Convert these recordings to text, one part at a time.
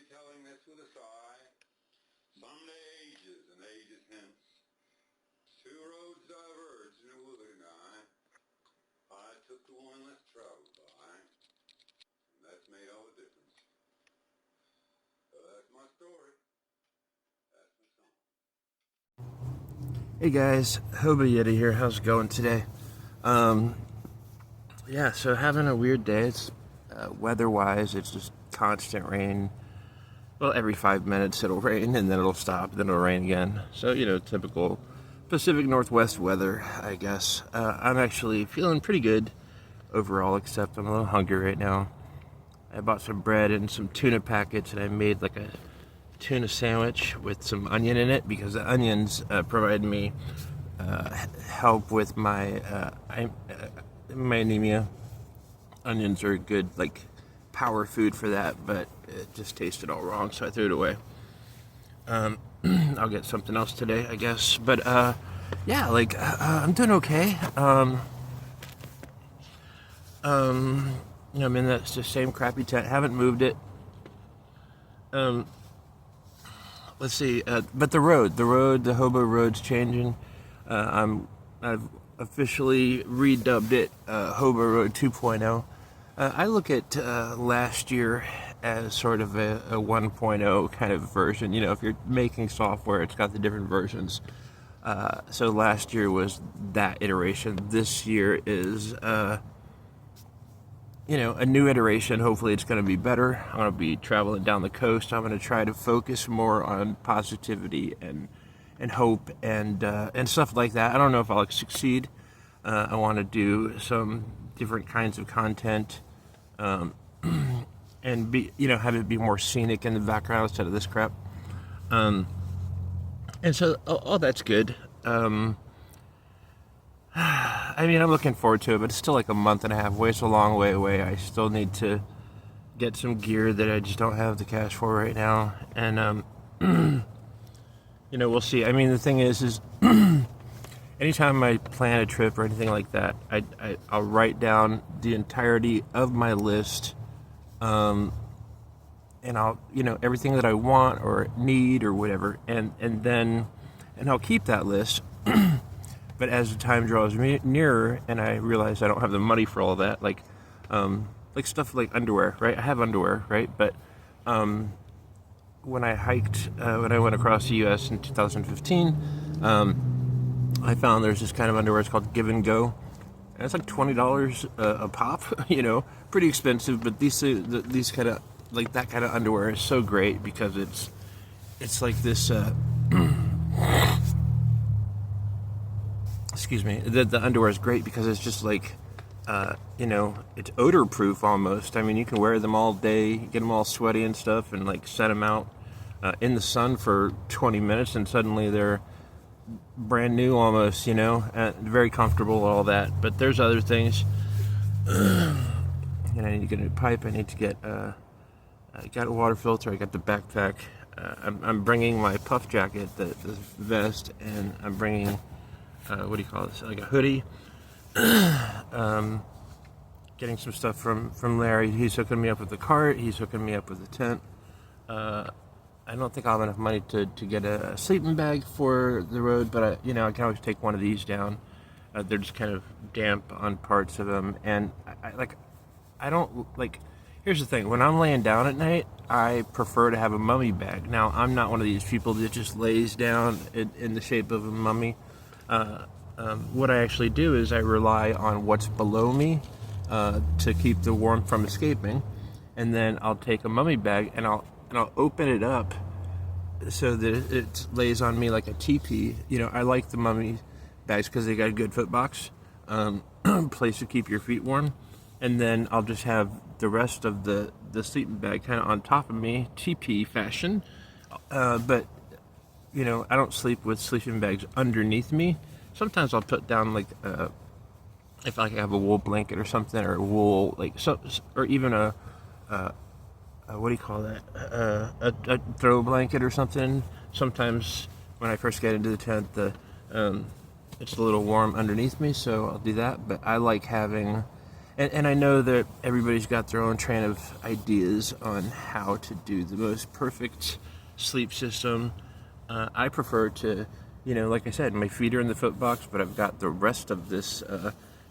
retelling this with a sigh. Someday ages and ages hence, two roads diverged in a wood, and I took the one less traveled by, and that's made all the difference. So that's my story. That's my song. Hey guys, Hobo Yeti here. How's it going today? Yeah, so having a weird day. It's weather-wise, it's just constant rain. Well, every 5 minutes it'll rain and then it'll stop, then it'll rain again. So, typical Pacific Northwest weather, I guess. I'm actually feeling pretty good overall, except I'm a little hungry right now. I bought some bread and some tuna packets, and I made like a tuna sandwich with some onion in it because the onions provide me help with my my anemia. Onions are good, like, power food for that, but it just tasted all wrong, so I threw it away. I'll get something else today, I guess. But yeah, like, I'm doing okay. I'm in the same crappy tent. Haven't moved it. Let's see. But the Hobo Road's changing. I've officially redubbed it Hobo Road 2.0. I look at last year as sort of a 1.0 kind of version. If you're making software, it's got the different versions. So last year was that iteration. This year is, a new iteration. Hopefully it's going to be better. I'm going to be traveling down the coast. I'm going to try to focus more on positivity and hope and stuff like that. I don't know if I'll succeed. I want to do some different kinds of content, and have it be more scenic in the background instead of this crap. And so all that's good. I'm looking forward to it, but it's still like a month and a half away. It's a long way away. I still need to get some gear that I just don't have the cash for right now. And, we'll see. The thing is anytime I plan a trip or anything like that, I'll write down the entirety of my list, and I'll, everything that I want or need or whatever, and I'll keep that list. But as the time draws nearer, and I realize I don't have the money for all that, like stuff like underwear, right? I have underwear, right? But when I hiked, when I went across the U.S. in 2015, I found there's this kind of underwear. It's called Give and Go, and it's like $20 a pop. Pretty expensive, but these kind of, like, that kind of underwear is so great because it's like this. Excuse me. The underwear is great because it's just like, it's odor proof almost. You can wear them all day, get them all sweaty and stuff, and like set them out in the sun for 20 minutes, and suddenly they're brand new almost, very comfortable and all that. But there's other things. I need to get a new pipe. I need to get I got a water filter. I got the backpack. I'm bringing my puff jacket, the vest, and I'm bringing what do you call this? Like a hoodie. Getting some stuff from Larry. He's hooking me up with the cart. He's hooking me up with the tent. I don't think I'll have enough money to get a sleeping bag for the road, but I can always take one of these down. They're just kind of damp on parts of them, and I don't like. Here's the thing: when I'm laying down at night, I prefer to have a mummy bag. Now, I'm not one of these people that just lays down in the shape of a mummy. What I actually do is I rely on what's below me to keep the warmth from escaping, and then I'll take a mummy bag and I'll open it up so that it lays on me like a teepee. I like the mummy bags because they got a good foot box, place to keep your feet warm, and then I'll just have the rest of the sleeping bag kind of on top of me, teepee fashion. But I don't sleep with sleeping bags underneath me. Sometimes I'll put down like if I have a wool blanket or something, or wool or even a what do you call that? A throw blanket or something. Sometimes when I first get into the tent, it's a little warm underneath me, so I'll do that. But I like having and I know that everybody's got their own train of ideas on how to do the most perfect sleep system. I prefer to, like I said, my feet are in the foot box, but I've got the rest of this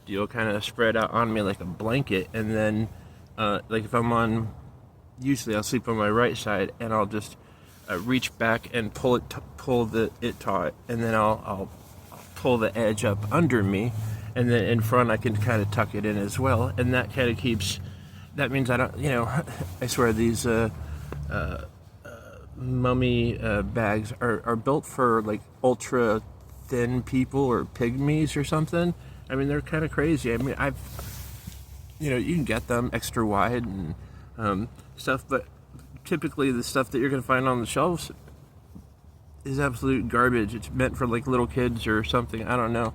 deal kind of spread out on me like a blanket. And then, like if I'm on, usually I'll sleep on my right side, and I'll just reach back and pull it taut, and then I'll pull the edge up under me, and then in front I can kind of tuck it in as well, and that kind of keeps. That means I don't, I swear these mummy bags are built for like ultra thin people or pygmies or something. I mean, they're kind of crazy. I mean, you can get them extra wide and stuff, but typically the stuff that you're going to find on the shelves is absolute garbage. It's meant for like little kids or something. I don't know.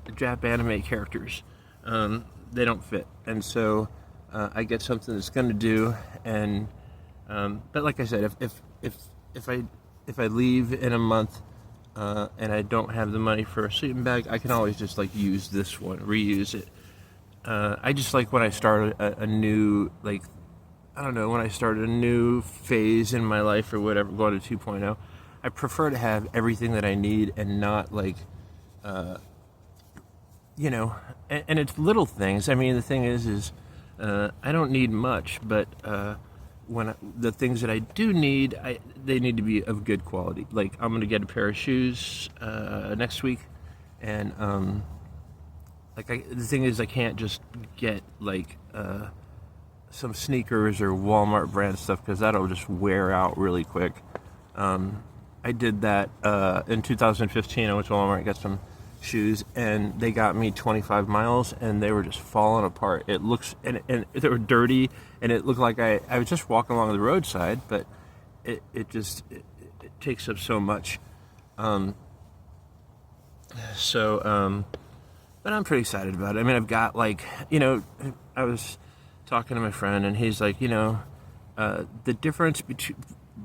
The Jap anime characters, they don't fit, and so I get something that's going to do. And but like I said, if I leave in a month and I don't have the money for a sleeping bag, I can always just like use this one, reuse it. I just like when I start a new, like, I don't know, when I start a new phase in my life or whatever, going to 2.0, I prefer to have everything that I need and not like, and it's little things. I mean, the thing is I don't need much, but the things that I do need, they need to be of good quality. Like I'm gonna get a pair of shoes next week, and the thing is I can't just get like some sneakers or Walmart brand stuff because that'll just wear out really quick. I did that in 2015. I went to Walmart and got some shoes, and they got me 25 miles, and they were just falling apart. It looks, and they were dirty, and it looked like I was just walking along the roadside, but it takes up so much. But I'm pretty excited about it. I mean, I've got like, I was talking to my friend, and he's like,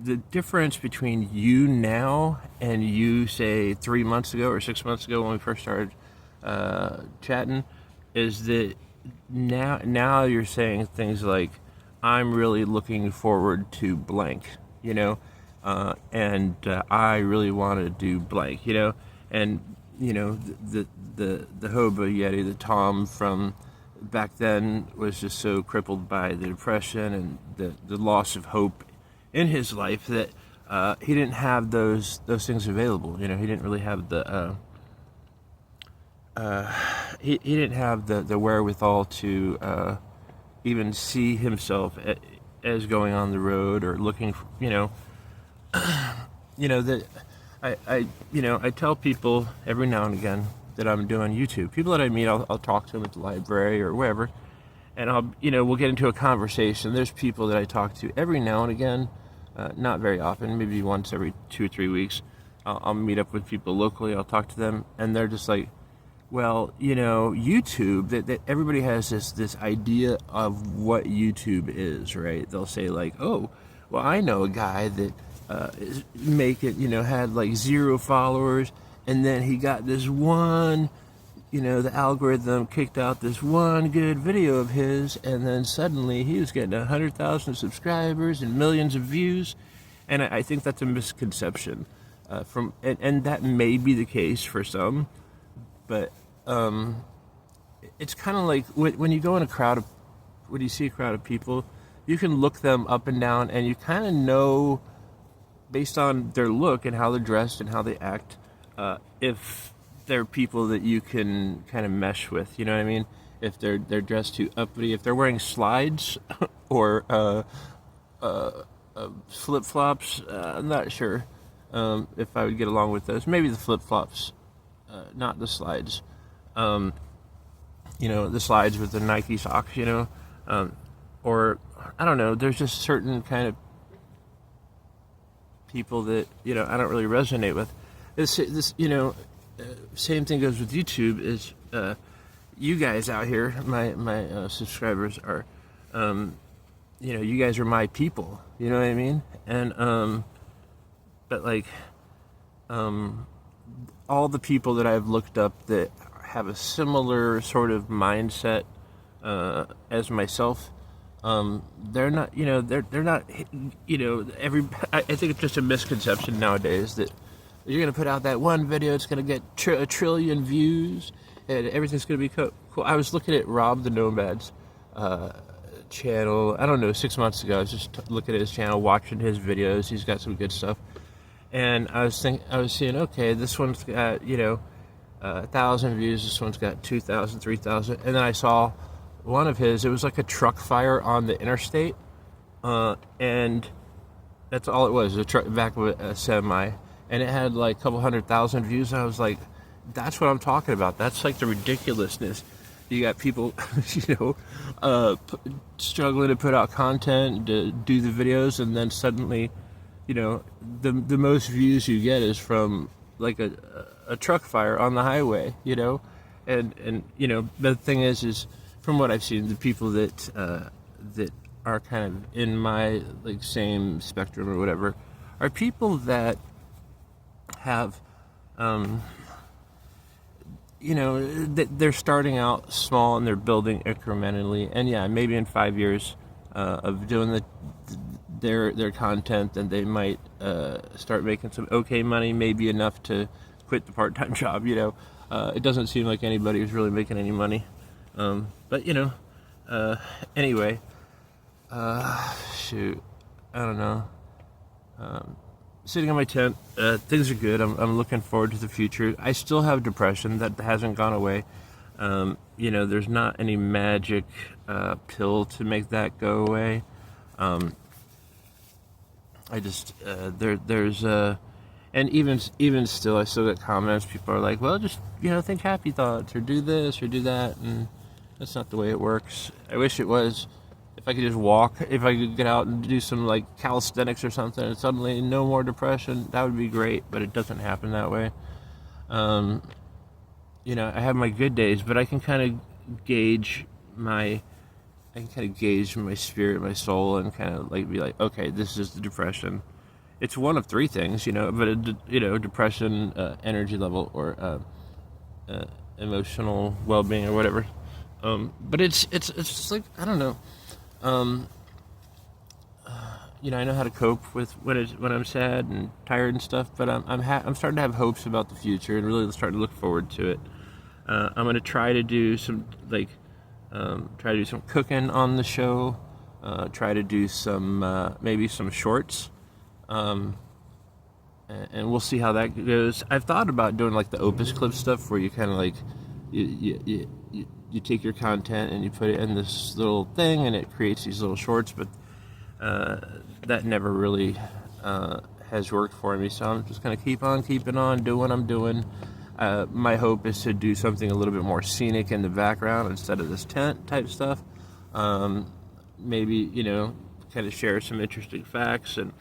the difference between you now and you, say, 3 months ago or 6 months ago when we first started chatting, is that now you're saying things like, I'm really looking forward to blank, and I really want to do blank, and the Hobo Yeti, the Tom from back then, was just so crippled by the depression and the loss of hope in his life that he didn't have those things available. He didn't really have the he didn't have the wherewithal to even see himself as going on the road or looking for, that I tell people every now and again that I'm doing YouTube. People that I meet, I'll talk to them at the library or wherever, and we'll get into a conversation. There's people that I talk to every now and again, not very often, maybe once every 2 or 3 weeks. I'll meet up with people locally. I'll talk to them, and they're just like, well, YouTube, that everybody has this idea of what YouTube is, right? They'll say like, oh, well, I know a guy that is had like 0 followers, and then he got this one, the algorithm kicked out this one good video of his, and then suddenly he was getting 100,000 subscribers and millions of views. And I think that's a misconception and that may be the case for some, but it's kind of like when you go in when you see a crowd of people, you can look them up and down, and you kind of know, based on their look and how they're dressed and how they act, if they're people that you can kind of mesh with. You know what I mean? If they're dressed too uppity, if they're wearing slides or flip-flops, I'm not sure if I would get along with those. Maybe the flip-flops, not the slides. The slides with the Nike socks, or I don't know. There's just certain kind of people that I don't really resonate with. Same thing goes with YouTube. Is you guys out here, my subscribers are, you guys are my people. You know what I mean? And but like, all the people that I've looked up that have a similar sort of mindset as myself, they're not, they're not, I think it's just a misconception nowadays that you're going to put out that one video, it's going to get a trillion views, and everything's going to be cool. I was looking at Rob the Nomad's channel, I don't know, 6 months ago. I was just looking at his channel, watching his videos. He's got some good stuff. And I was seeing, okay, this one's got, 1,000 views, this one's got 2,000, 3,000. And then I saw one of his, it was like a truck fire on the interstate. And that's all it was, a truck back of a semi. And it had like a couple 100,000 views. And I was like, that's what I'm talking about. That's like the ridiculousness. You got people, struggling to put out content, to do the videos, and then suddenly, the most views you get is from like a truck fire on the highway, and the thing is from what I've seen, the people that are kind of in my like same spectrum or whatever are people that have they're starting out small and they're building incrementally, and yeah, maybe in 5 years of doing their content, then they might start making some okay money, maybe enough to quit the part-time job. It doesn't seem like anybody is really making any money, but anyway, shoot, I don't know. Sitting in my tent, things are good. I'm looking forward to the future. I still have depression that hasn't gone away. There's not any magic pill to make that go away. I just there's and even still, I still get comments. People are like, "Well, just think happy thoughts, or do this, or do that," and that's not the way it works. I wish it was. If I could just walk, if I could get out and do some like calisthenics or something, and suddenly no more depression, that would be great. But it doesn't happen that way. I have my good days, but I can kind of gauge my spirit, my soul, and kind of like be like, okay, this is the depression. It's one of three things, but depression, energy level, or emotional well-being, or whatever. But it's just like, I don't know. I know how to cope with when I'm sad and tired and stuff, but I'm starting to have hopes about the future and really starting to look forward to it. I'm gonna try to do some cooking on the show. Try to do some maybe some shorts, and we'll see how that goes. I've thought about doing like the Opus Clip stuff, where you kind of like you take your content and you put it in this little thing, and it creates these little shorts, but that never really has worked for me, so I'm just going to keep on keeping on, doing what I'm doing. My hope is to do something a little bit more scenic in the background instead of this tent type stuff. Maybe, kind of share some interesting facts, and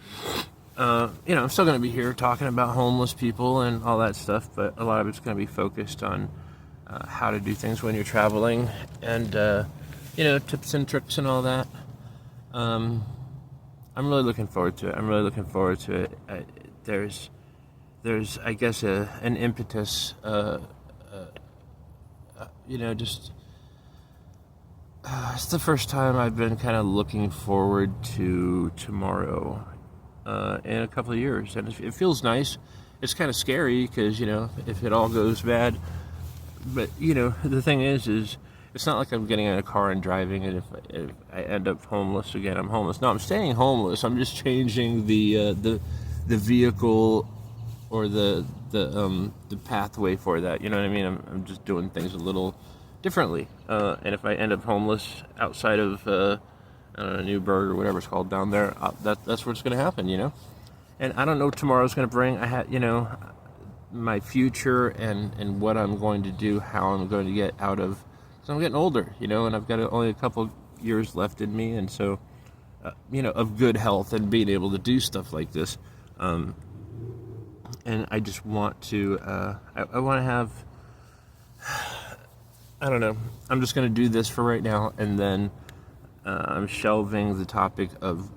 I'm still going to be here talking about homeless people and all that stuff, but a lot of it's going to be focused on how to do things when you're traveling, and tips and tricks and all that. I'm really looking forward to it. There's I guess an impetus, just it's the first time I've been kind of looking forward to tomorrow in a couple of years, and it feels nice. It's kind of scary because if it all goes bad. But the thing is it's not like I'm getting in a car and driving, and if I end up homeless again, I'm homeless. No, I'm staying homeless. I'm just changing the vehicle or the pathway for that. You know what I mean? I'm just doing things a little differently. And if I end up homeless outside of Newburgh or whatever it's called down there, that's what's going to happen. And I don't know what tomorrow's going to bring. I had my future and what I'm going to do, how I'm going to get out of, because I'm getting older, and I've got only a couple years left in me, and so, of good health and being able to do stuff like this, and I just want to, I want to have, I don't know, I'm just going to do this for right now, and then I'm shelving the topic of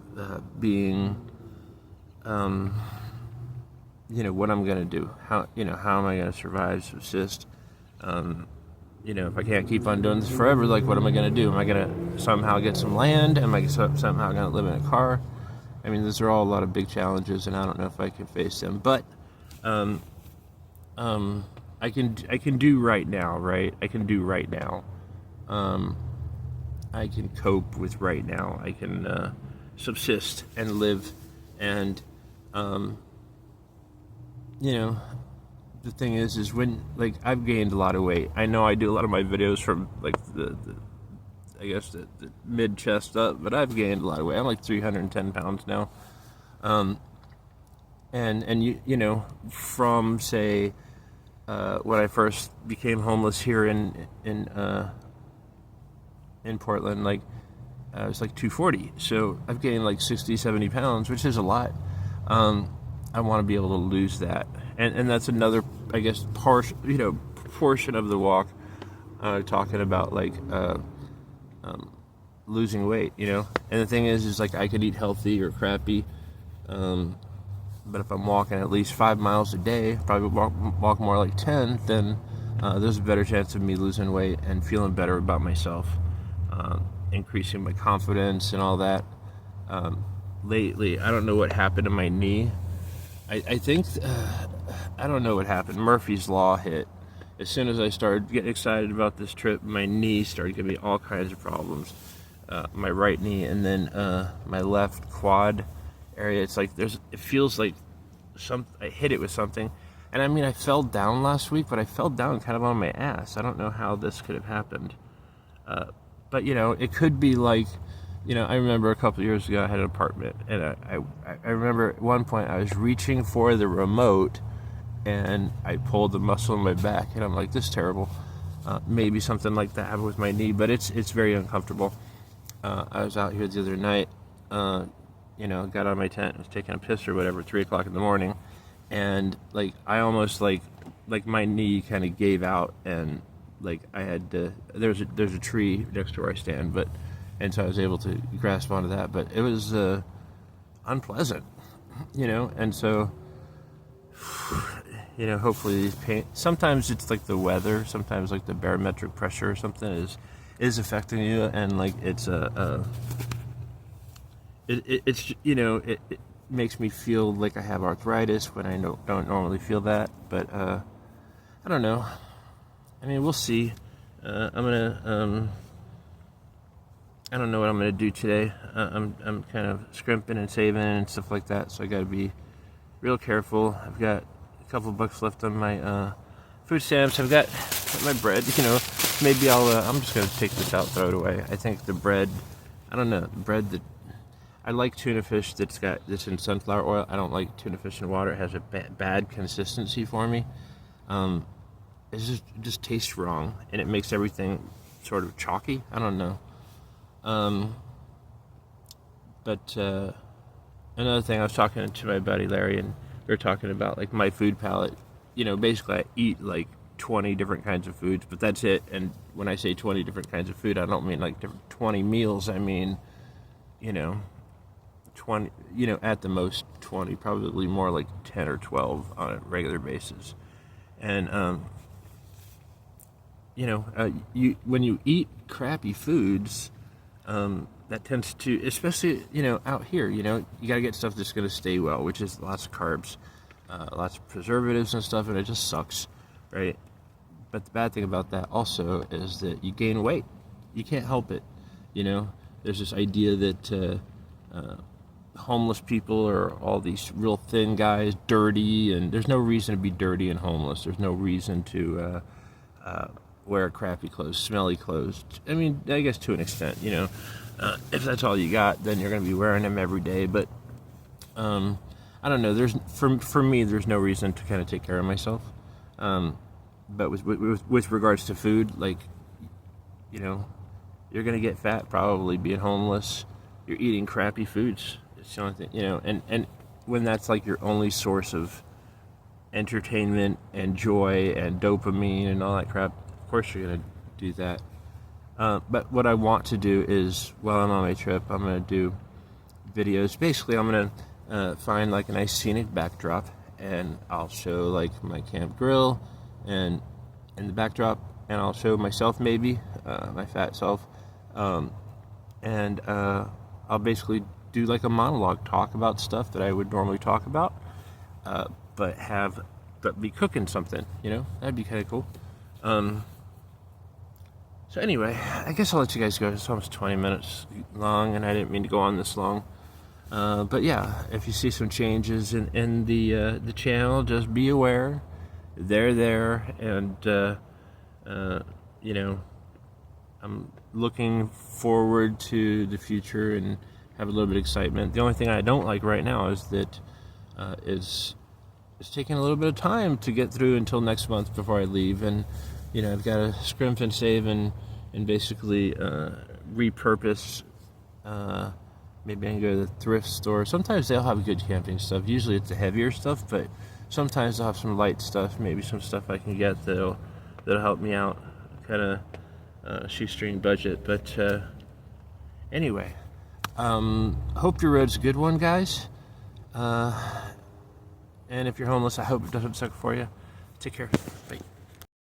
being, what I'm going to do, how am I going to survive, subsist, if I can't keep on doing this forever, like, what am I going to do? Am I going to somehow get some land? Am I somehow going to live in a car? I mean, those are all a lot of big challenges, and I don't know if I can face them. But I can do right now, right? I can do right now. I can cope with right now. I can subsist and live, and the thing is when, like, I've gained a lot of weight. I know I do a lot of my videos from, like, the mid chest up, but I've gained a lot of weight. I'm like 310 pounds now. And from, say, when I first became homeless here in Portland, like, I was like 240. So I've gained like 60, 70 pounds, which is a lot. I want to be able to lose that. And that's another, I guess, portion of the walk, talking about, like, losing weight, And the thing is like, I could eat healthy or crappy, but if I'm walking at least 5 miles a day, probably walk more like 10, then there's a better chance of me losing weight and feeling better about myself, increasing my confidence and all that. Lately, I don't know what happened to my knee. I think, I don't know what happened. Murphy's Law hit. As soon as I started getting excited about this trip, my knee started giving me all kinds of problems. My right knee, and then my left quad area. It's like it feels like I hit it with something. And I mean, I fell down last week, but I fell down kind of on my ass. I don't know how this could have happened. But it could be like, I remember a couple of years ago I had an apartment, and I remember at one point I was reaching for the remote, and I pulled the muscle in my back, and I'm like, this is terrible. Maybe something like that happened with my knee, but it's very uncomfortable. I was out here the other night, got out of my tent, was taking a piss or whatever, 3 o'clock in the morning, and like I almost like my knee kind of gave out, and like I had to. There's a tree next to where I stand, and so I was able to grasp onto that, but it was unpleasant, and so. Hopefully these pain. Sometimes it's like the weather. Sometimes like the barometric pressure or something is affecting you, and like it's it makes me feel like I have arthritis when I don't normally feel that. But I don't know. I mean, we'll see. I'm gonna I don't know what I'm gonna do today. I'm kind of scrimping and saving and stuff like that, so I got to be real careful. I've got a couple bucks left on my food stamps. I've got my bread. Maybe I'm just gonna take this out, throw it away. I think the bread. I don't know, the bread that I like tuna fish that's in sunflower oil. I don't like tuna fish in water. It has a bad consistency for me. It just tastes wrong, and it makes everything sort of chalky. I don't know. But another thing, I was talking to my buddy Larry, and we were talking about like my food palette. Basically I eat like 20 different kinds of foods, but that's it. And when I say 20 different kinds of food, I don't mean like 20 meals. I mean, 20, at the most 20, probably more like 10 or 12 on a regular basis. And, when you eat crappy foods, that tends to, especially, out here, you got to get stuff that's going to stay well, which is lots of carbs, lots of preservatives and stuff, and it just sucks, right? But the bad thing about that also is that you gain weight. You can't help it, There's this idea that homeless people are all these real thin guys, dirty, and there's no reason to be dirty and homeless. There's no reason to wear crappy clothes, smelly clothes. I mean, I guess to an extent, if that's all you got, then you're going to be wearing them every day. But I don't know. There's for me, there's no reason to kind of take care of myself. But with regards to food, like, you're going to get fat probably being homeless. You're eating crappy foods. It's the only thing, and when that's like your only source of entertainment and joy and dopamine and all that crap, of course you're going to do that. But what I want to do is, while I'm on my trip, I'm going to do videos. Basically, I'm going to find like a nice scenic backdrop, and I'll show like my camp grill and in the backdrop, and I'll show myself maybe, my fat self, and I'll basically do like a monologue, talk about stuff that I would normally talk about, but be cooking something, that'd be kind of cool. So anyway, I guess I'll let you guys go. It's almost 20 minutes long, and I didn't mean to go on this long. But yeah, if you see some changes in the channel, just be aware. They're there, and I'm looking forward to the future and have a little bit of excitement. The only thing I don't like right now is that it's taking a little bit of time to get through until next month before I leave, and I've got to scrimp and save and basically repurpose. Maybe I can go to the thrift store. Sometimes they'll have good camping stuff. Usually it's the heavier stuff, but sometimes they'll have some light stuff. Maybe some stuff I can get that'll help me out. Kind of shoestring budget, but anyway, hope your road's a good one, guys. And if you're homeless, I hope it doesn't suck for you. Take care. Bye.